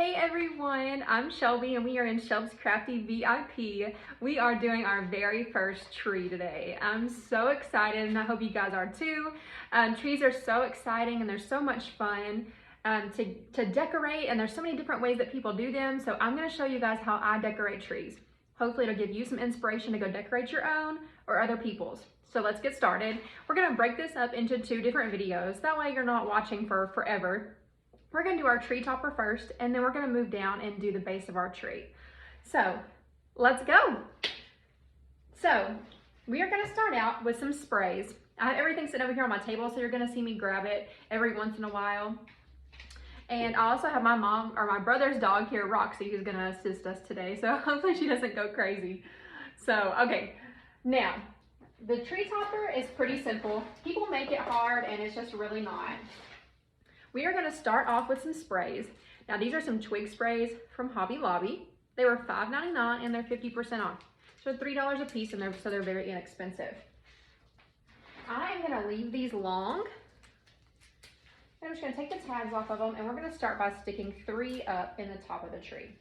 Hey everyone, I'm Shelby and we are in Shelb's Crafty VIP. We are doing our very first tree today. I'm so excited and I hope you guys are too. Trees are so exciting and they're so much fun to decorate, and there's so many different ways that people do them. So I'm going to show you guys how I decorate trees. Hopefully it'll give you some inspiration to go decorate your own or other people's. So let's get started. We're going to break this up into 2 different videos. That way you're not watching for forever. We're going to do our tree topper first, and then we're going to move down and do the base of our tree. So let's go. So we are going to start out with some sprays. I have everything sitting over here on my table, so you're going to see me grab it every once in a while. And I also have my mom or my brother's dog here, Roxy, who's going to assist us today. So hopefully she doesn't go crazy. So, okay. Now, the tree topper is pretty simple. People make it hard, and it's just really not. We are going to start off with some sprays. Now these are some twig sprays from Hobby Lobby. They were $5.99 and they're 50% off. So $3 a piece, and so they're very inexpensive. I am going to leave these long. I'm just going to take the tags off of them, and we're going to start by sticking 3 up in the top of the tree.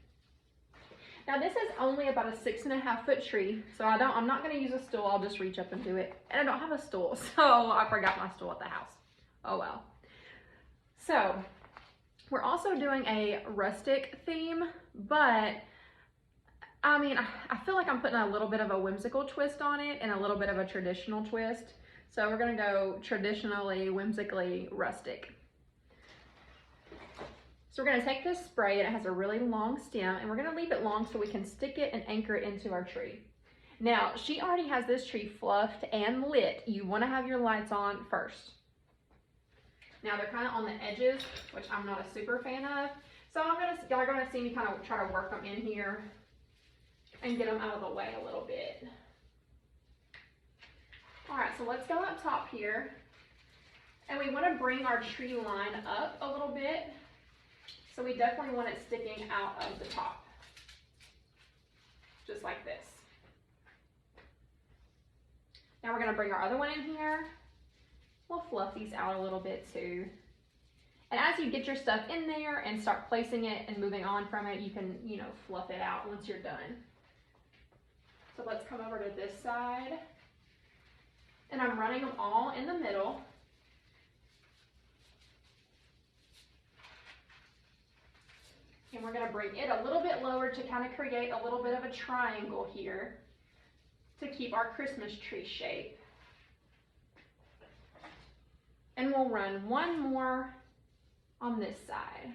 Now this is only about a 6.5 foot tree, so I'm not going to use a stool. I'll just reach up and do it. And I don't have a stool, so I forgot my stool at the house. Oh well. So we're also doing a rustic theme, but I mean, I feel like I'm putting a little bit of a whimsical twist on it and a little bit of a traditional twist. So we're gonna go traditionally, whimsically rustic. So we're gonna take this spray, and it has a really long stem, and we're gonna leave it long so we can stick it and anchor it into our tree. Now, she already has this tree fluffed and lit. You wanna have your lights on first. Now they're kind of on the edges, which I'm not a super fan of. So y'all are gonna see me kind of try to work them in here and get them out of the way a little bit. All right, so let's go up top here. And we want to bring our tree line up a little bit. So we definitely want it sticking out of the top, just like this. Now we're gonna bring our other one in here. We'll fluff these out a little bit too. And as you get your stuff in there and start placing it and moving on from it, you can, fluff it out once you're done. So let's come over to this side. And I'm running them all in the middle. And we're gonna bring it a little bit lower to kind of create a little bit of a triangle here to keep our Christmas tree shape. And we'll run one more on this side.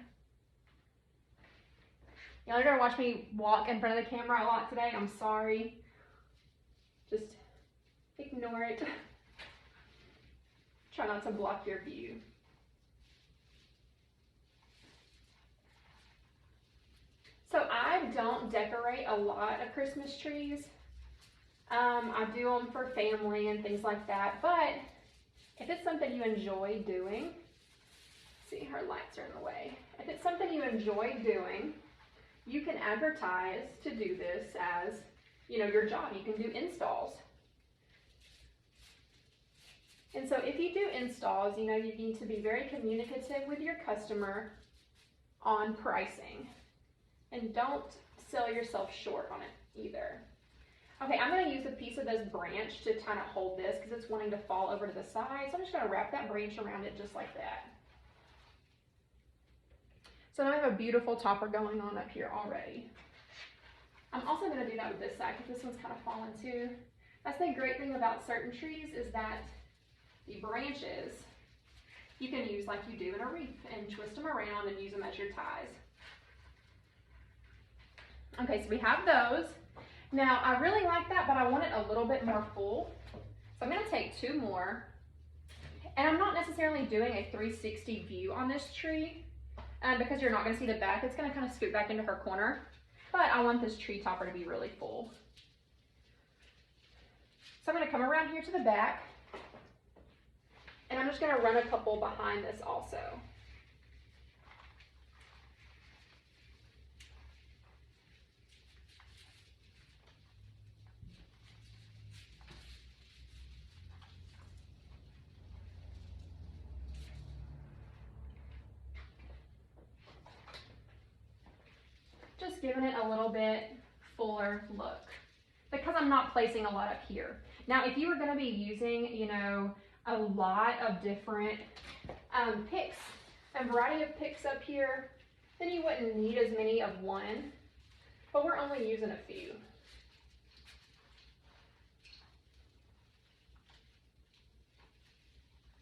Y'all are gonna watch me walk in front of the camera a lot today. I'm sorry. Just ignore it. Try not to block your view. So I don't decorate a lot of Christmas trees. I do them for family and things like that, but if it's something you enjoy doing, see, her lights are in the way. If it's something you enjoy doing, you can advertise to do this as, your job. You can do installs. And so if you do installs, you need to be very communicative with your customer on pricing. And don't sell yourself short on it either. Okay, I'm going to use a piece of this branch to kind of hold this because it's wanting to fall over to the side. So I'm just going to wrap that branch around it just like that. So now I have a beautiful topper going on up here already. I'm also going to do that with this side because this one's kind of fallen too. That's the great thing about certain trees is that the branches you can use like you do in a wreath and twist them around and use them as your ties. Okay, so we have those. Now, I really like that, but I want it a little bit more full. So I'm going to take 2 more. And I'm not necessarily doing a 360 view on this tree because you're not going to see the back. It's going to kind of scoot back into her corner. But I want this tree topper to be really full. So I'm going to come around here to the back. And I'm just going to run a couple behind this also. giving it a little bit fuller look because I'm not placing a lot up here. Now, if you were going to be using, you know, a lot of different picks, a variety of picks up here, then you wouldn't need as many of one, but we're only using a few.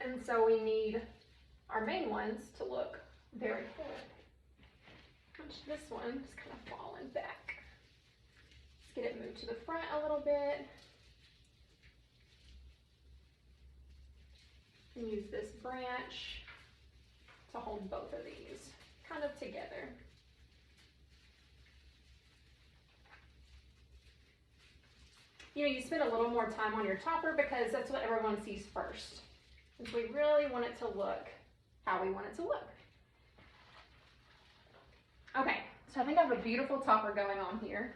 And so we need our main ones to look very full. Which this one is kind of falling back. Let's get it moved to the front a little bit. And use this branch to hold both of these kind of together. You know, you spend a little more time on your topper because that's what everyone sees first. Since we really want it to look how we want it to look. Okay, so I think I have a beautiful topper going on here.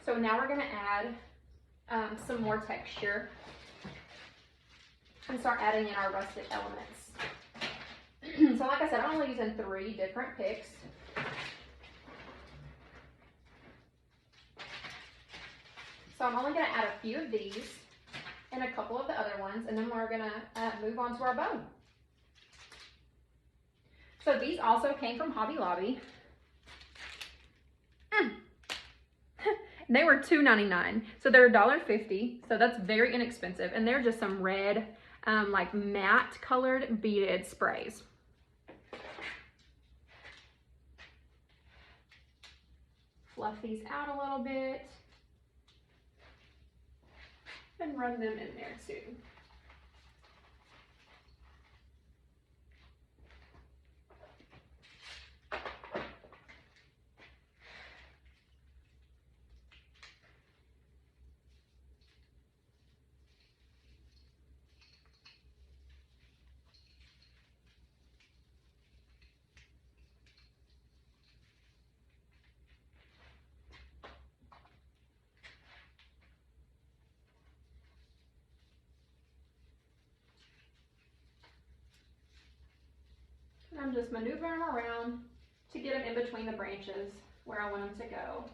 So now we're gonna add some more texture and start adding in our rustic elements. So like I said, I'm only using 3 different picks. So I'm only gonna add a few of these and a couple of the other ones, and then we're gonna move on to our bow. So these also came from Hobby Lobby. They were $2.99, so they're $1.50, so that's very inexpensive, and they're just some red, like matte colored beaded sprays. Fluff these out a little bit, and run them in there too. I'm just maneuvering them around to get them in between the branches where I want them to go.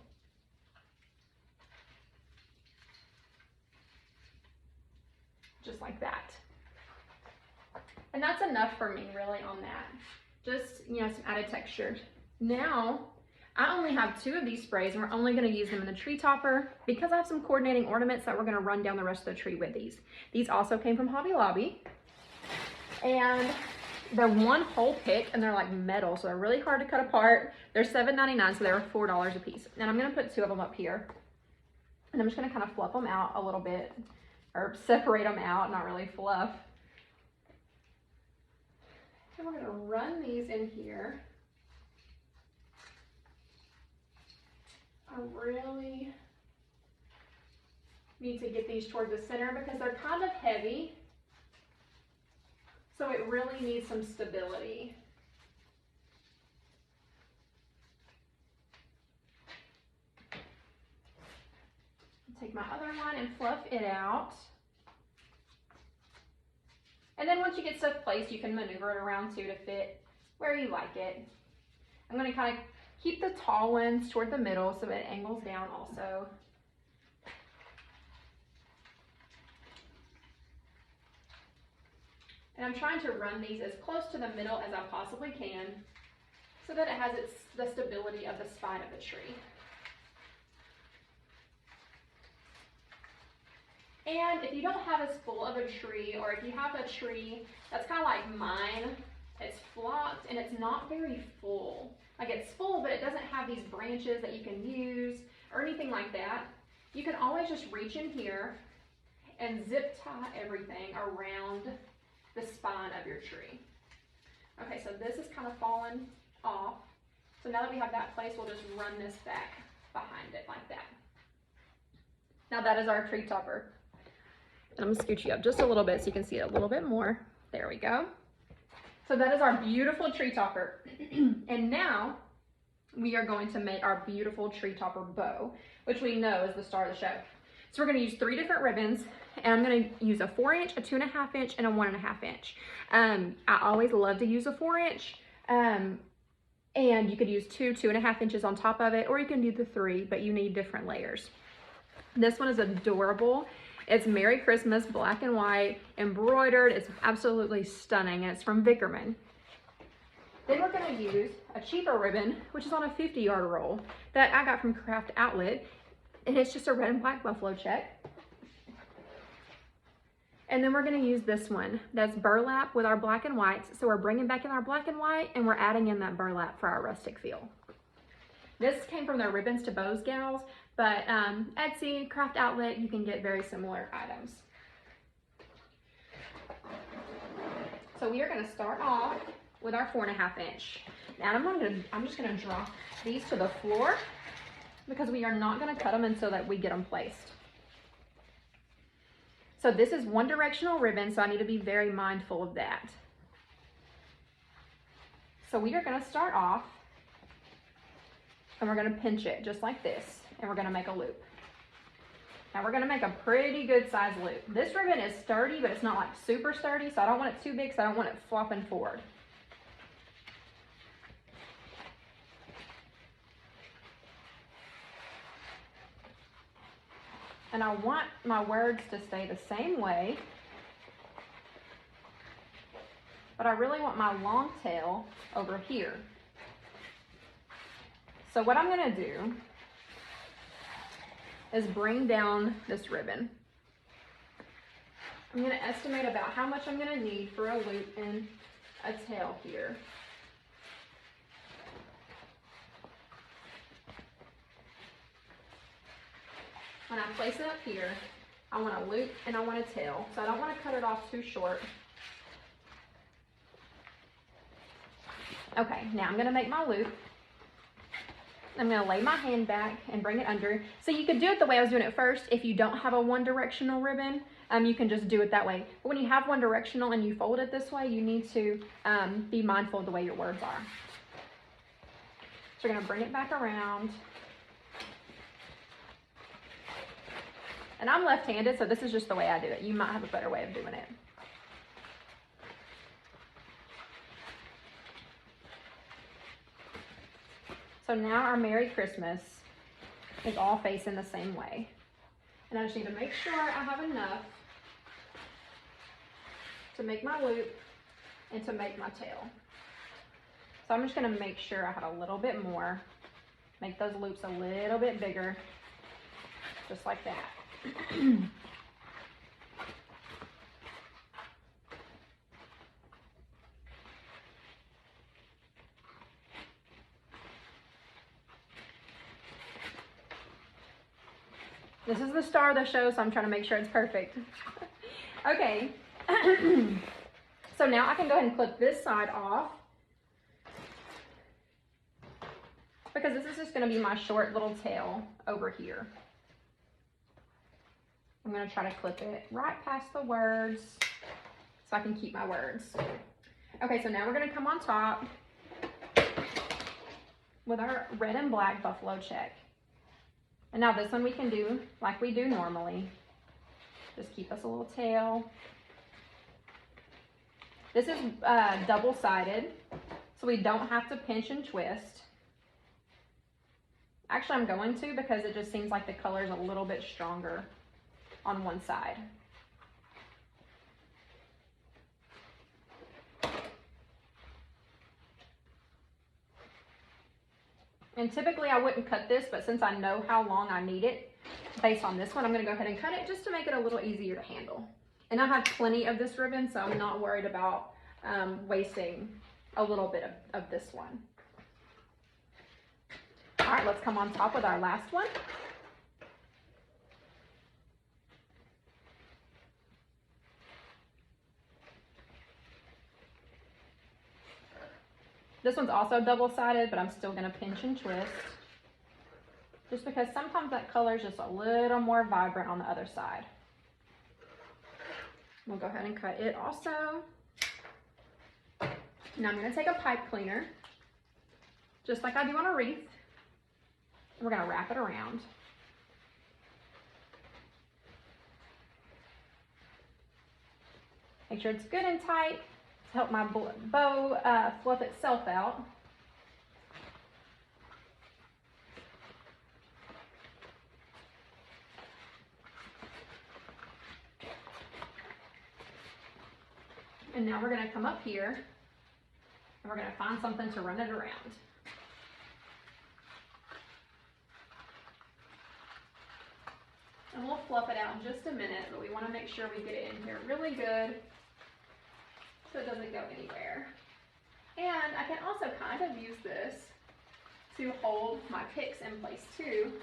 Just like that. And that's enough for me really on that. Just, you know, some added texture. Now, I only have 2 of these sprays and we're only gonna use them in the tree topper because I have some coordinating ornaments that we're gonna run down the rest of the tree with these. These also came from Hobby Lobby. And they're 1 whole pick and they're like metal, so they're really hard to cut apart. They're $7.99, so they were $4 a piece. And I'm gonna put 2 of them up here. And I'm just gonna kind of fluff them out a little bit, or separate them out, not really fluff. And we're gonna run these in here. I really need to get these towards the center because they're kind of heavy. So it really needs some stability. Take my other one and fluff it out. And then once you get stuff placed, you can maneuver it around too to fit where you like it. I'm gonna kind of keep the tall ones toward the middle so it angles down also. And I'm trying to run these as close to the middle as I possibly can so that it has the stability of the spine of the tree. And if you don't have as full of a tree, or if you have a tree that's kind of like mine, it's flopped and it's not very full. Like it's full, but it doesn't have these branches that you can use or anything like that. You can always just reach in here and zip tie everything around the spine of your tree. Okay, so this is kind of fallen off. So now that we have that place, we'll just run this back behind it like that. Now that is our tree topper. And I'm gonna scoot you up just a little bit so you can see it a little bit more. There we go. So that is our beautiful tree topper. And now we are going to make our beautiful tree topper bow, which we know is the star of the show. So we're gonna use 3 different ribbons, and I'm gonna use a 4-inch, a 2.5-inch, and a 1.5-inch. I always love to use a 4-inch, and And you could use 2.5 inches on top of it, or you can do the 3, but you need different layers. This one is adorable. It's Merry Christmas, black and white, embroidered. It's absolutely stunning, and it's from Vickerman. Then we're gonna use a cheaper ribbon, which is on a 50-yard roll that I got from Craft Outlet, and it's just a red and black buffalo check. And then we're gonna use this one that's burlap with our black and whites. So we're bringing back in our black and white, and we're adding in that burlap for our rustic feel. This came from their Ribbons to Bows gals, but Etsy, Craft Outlet, you can get very similar items. So we are gonna start off with our 4.5 inch. Now I'm just gonna drop these to the floor because we are not gonna cut them until that we get them placed. So this is one directional ribbon, so I need to be very mindful of that. So we are gonna start off and we're gonna pinch it just like this, and we're gonna make a loop. Now we're gonna make a pretty good size loop. This ribbon is sturdy, but it's not like super sturdy, so I don't want it too big, so I don't want it flopping forward. And I want my words to stay the same way, but I really want my long tail over here. So what I'm gonna do is bring down this ribbon. I'm gonna estimate about how much I'm gonna need for a loop and a tail here. When I place it up here, I want a loop and I want a tail. So I don't want to cut it off too short. Okay, now I'm gonna make my loop. I'm gonna lay my hand back and bring it under. So you could do it the way I was doing it first. If you don't have a one directional ribbon, you can just do it that way. But when you have one directional and you fold it this way, you need to be mindful of the way your words are. So we're gonna bring it back around. And I'm left-handed, so this is just the way I do it. You might have a better way of doing it. So now our Merry Christmas is all facing the same way. And I just need to make sure I have enough to make my loop and to make my tail. So I'm just gonna make sure I have a little bit more, make those loops a little bit bigger, just like that. This is the star of the show, so I'm trying to make sure it's perfect. Okay, so now I can go ahead and clip this side off because this is just going to be my short little tail over here. I'm going to try to clip it right past the words so I can keep my words. Okay, so now we're going to come on top with our red and black buffalo check. And now this one we can do like we do normally. Just keep us a little tail. This is double-sided, so we don't have to pinch and twist. Actually, I'm going to because it just seems like the color is a little bit stronger on one side. And typically I wouldn't cut this, but since I know how long I need it, based on this one, I'm gonna go ahead and cut it just to make it a little easier to handle. And I have plenty of this ribbon, so I'm not worried about wasting a little bit of this one. All right, let's come on top with our last one. This one's also double-sided, but I'm still gonna pinch and twist just because sometimes that color is just a little more vibrant on the other side. We'll go ahead and cut it also. Now I'm gonna take a pipe cleaner, just like I do on a wreath, and we're gonna wrap it around. Make sure it's good and tight to help my bow fluff itself out. And now we're gonna come up here and we're gonna find something to run it around. And we'll fluff it out in just a minute, but we wanna make sure we get it in here really good so it doesn't go anywhere. And I can also kind of use this to hold my picks in place too,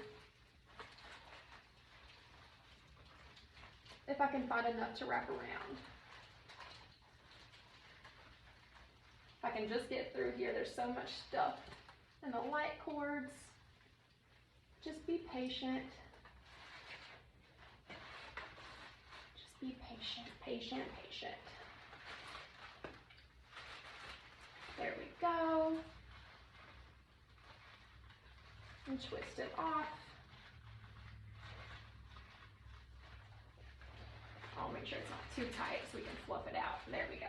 if I can find enough to wrap around. If I can just get through here, there's so much stuff in the light cords. Just be patient. Just be patient, patient, patient. There we go. And twist it off. I'll make sure it's not too tight so we can fluff it out. There we go.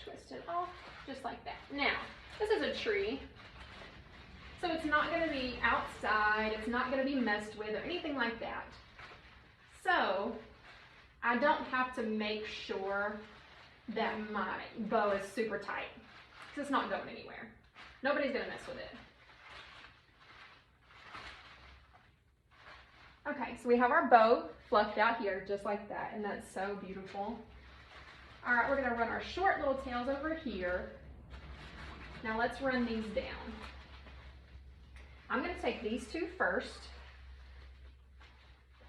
Twist it off just like that. Now, this is a tree, so it's not going to be outside, it's not going to be messed with or anything like that. So I don't have to make sure that my bow is super tight, because it's not going anywhere. Nobody's going to mess with it. Okay, so we have our bow fluffed out here just like that, and that's so beautiful. All right, we're going to run our short little tails over here. Now let's run these down. I'm going to take these two first.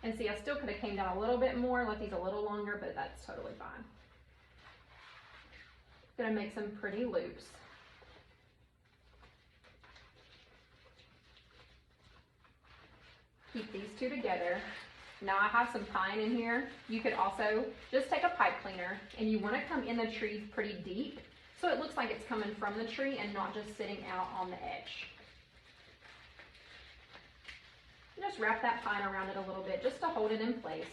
And see, I still could have came down a little bit more, left these a little longer, but that's totally fine. Gonna make some pretty loops. Keep these two together. Now I have some pine in here. You could also just take a pipe cleaner, and you want to come in the tree pretty deep so it looks like it's coming from the tree and not just sitting out on the edge. Just wrap that pine around it a little bit just to hold it in place.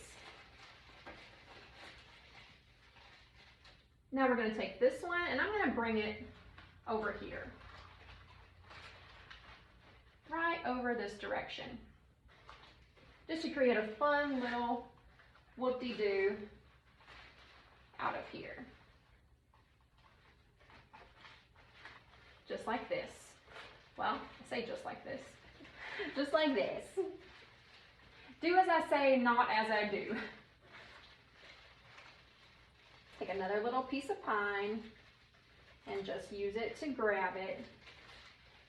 Now we're going to take this one and I'm going to bring it over here. Right over this direction. Just to create a fun little whoop-de-doo out of here. Just like this. Well, I say just like this. Just like this. Do as I say, not as I do. Take another little piece of pine and just use it to grab it.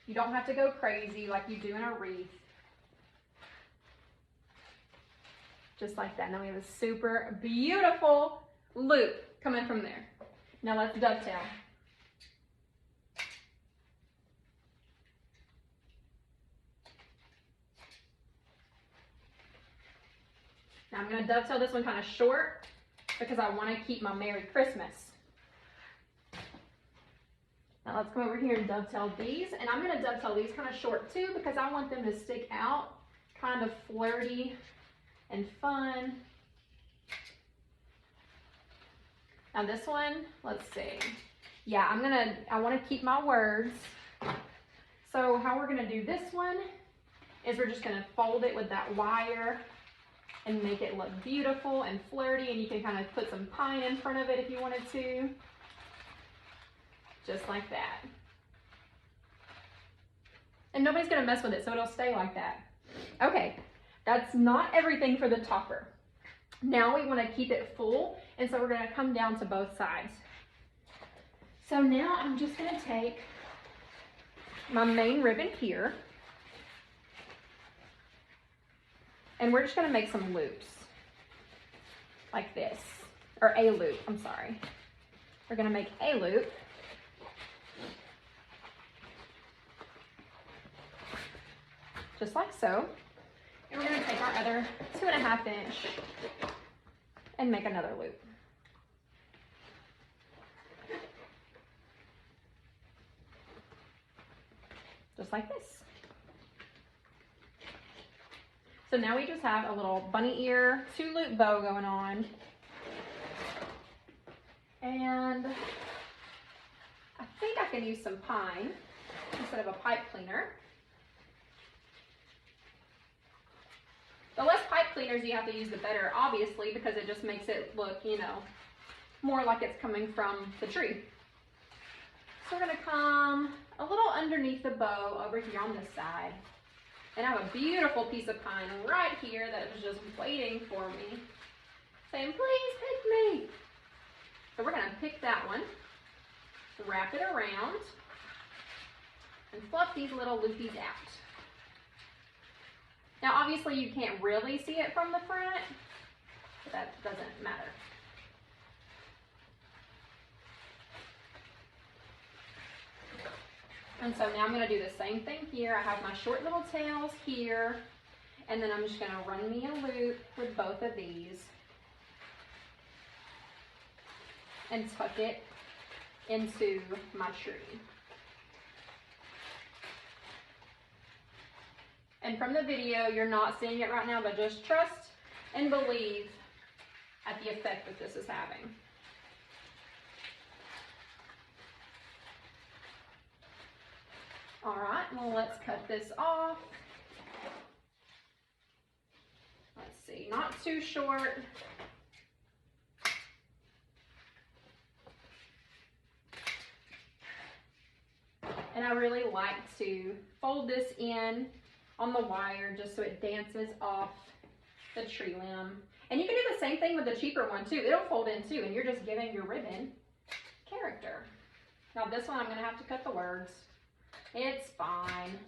You don't have to go crazy like you do in a wreath. Just like that. Now we have a super beautiful loop coming from there. Now let's dovetail. Now I'm going to dovetail this one kind of short because I want to keep my Merry Christmas. Now let's come over here and dovetail these. And I'm going to dovetail these kind of short too because I want them to stick out, kind of flirty and fun. Now this one, let's see. Yeah, I want to keep my words. So how we're going to do this one is we're just going to fold it with that wire and make it look beautiful and flirty, and you can kind of put some pine in front of it if you wanted to. Just like that. And nobody's gonna mess with it, so it'll stay like that. Okay, that's not everything for the topper. Now we wanna keep it full, and so we're gonna come down to both sides. So now I'm just gonna take my main ribbon here, and we're just going to make some loops like this, or a loop, I'm sorry. We're going to make a loop. Just like so. And we're going to take our other 2.5 inch and make another loop. Just like this. So now we just have a little bunny ear 2-loop bow going on. And I think I can use some pine. instead of a pipe cleaner. The less pipe cleaners you have to use, the better, obviously, because it just makes it look, you know, more like it's coming from the tree. So we're gonna come a little underneath the bow over here on this side. And I have a beautiful piece of pine right here that was just waiting for me, saying, please pick me. So we're gonna pick that one, wrap it around, and fluff these little loopies out. Now obviously you can't really see it from the front, but that doesn't matter. And so now I'm gonna do the same thing here. I have my short little tails here, and then I'm just gonna run me a loop with both of these and tuck it into my tree. And from the video, you're not seeing it right now, but just trust and believe at the effect that this is having. All right, well, let's cut this off. Let's see, not too short. And I really like to fold this in on the wire just so it dances off the tree limb. And you can do the same thing with the cheaper one too. It'll fold in too, and you're just giving your ribbon character. Now this one, I'm gonna have to cut the words. It's fine.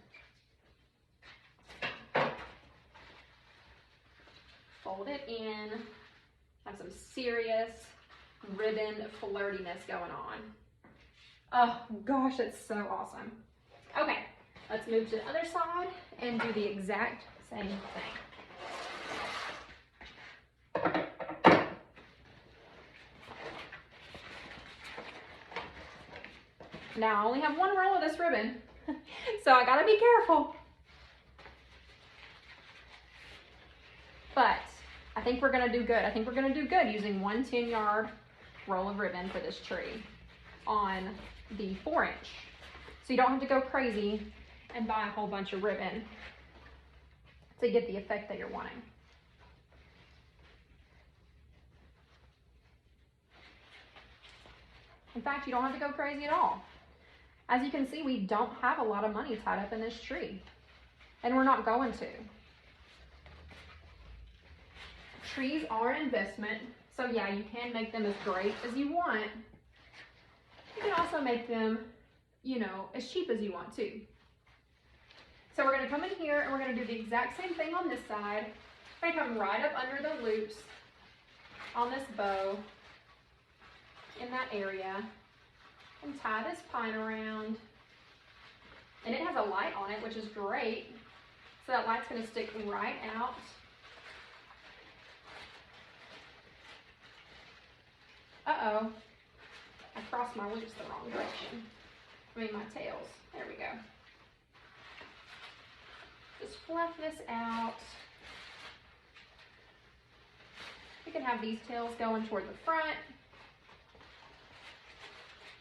Fold it in. Have some serious ribbon flirtiness going on. Oh gosh, it's so awesome. Okay, let's move to the other side and do the exact same thing. Now I only have one roll of this ribbon, so I gotta be careful. But I think we're gonna do good. I think we're gonna do good using one 10-yard roll of ribbon for this tree on the 4-inch. So you don't have to go crazy and buy a whole bunch of ribbon to get the effect that you're wanting. In fact, you don't have to go crazy at all. As you can see, we don't have a lot of money tied up in this tree, and we're not going to. Trees are an investment, so yeah, you can make them as great as you want. You can also make them, you know, as cheap as you want too. So we're gonna come in here and we're gonna do the exact same thing on this side. I'm gonna come right up under the loops on this bow in that area and tie this pine around. And it has a light on it, which is great. So that light's gonna stick right out. Uh-oh, I crossed my loops the wrong direction. I mean my tails, there we go. Just fluff this out. We can have these tails going toward the front.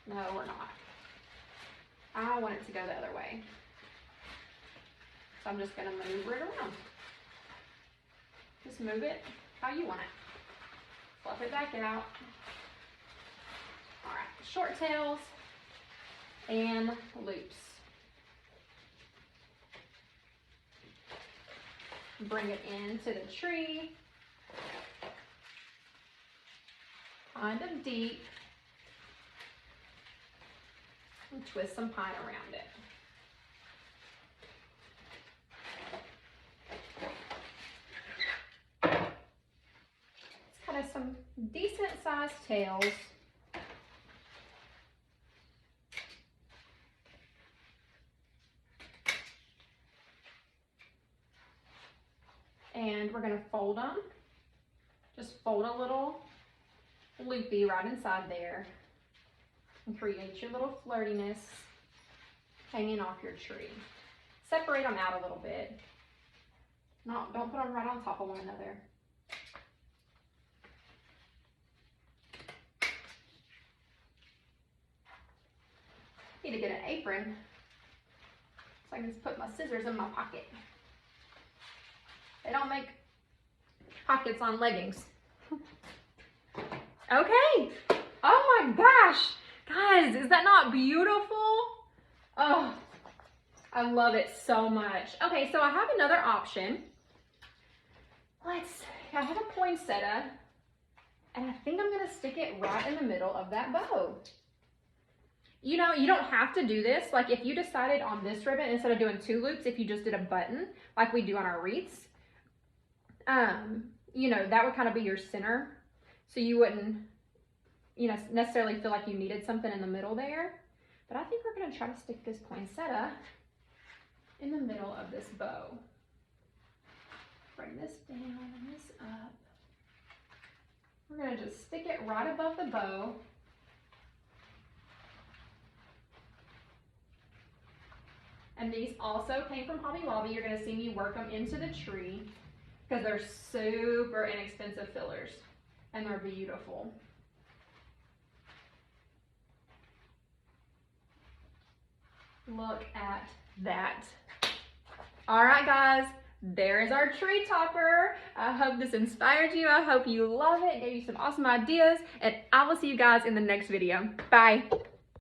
No, we're not. I want it to go the other way. So I'm just gonna maneuver it around. Just move it how you want it. Fluff it back out. All right, short tails and loops. Bring it into the tree, kind of deep, and twist some pine around it. It's kind of some decent sized tails. And we're gonna fold them. Just fold a little loopy right inside there and create your little flirtiness hanging off your tree. Separate them out a little bit. Don't put them right on top of one another. Need to get an apron So I can just put my scissors in my pocket. They don't make pockets on leggings. Okay. Oh my gosh. Guys, is that not beautiful? Oh, I love it so much. Okay, so I have another option. I have a poinsettia, and I think I'm gonna stick it right in the middle of that bow. You know, you don't have to do this. Like if you decided on this ribbon, instead of doing 2 loops, if you just did a button, like we do on our wreaths, you know, that would kind of be your center. So you wouldn't, you know, necessarily feel like you needed something in the middle there. But I think we're gonna try to stick this poinsettia in the middle of this bow. Bring this down and this up. We're gonna just stick it right above the bow. And these also came from Hobby Lobby. You're gonna see me work them into the tree because they're super inexpensive fillers and they're beautiful. Look at that. All right, guys. There is our tree topper. I hope this inspired you. I hope you love it, gave you some awesome ideas, and I will see you guys in the next video. Bye.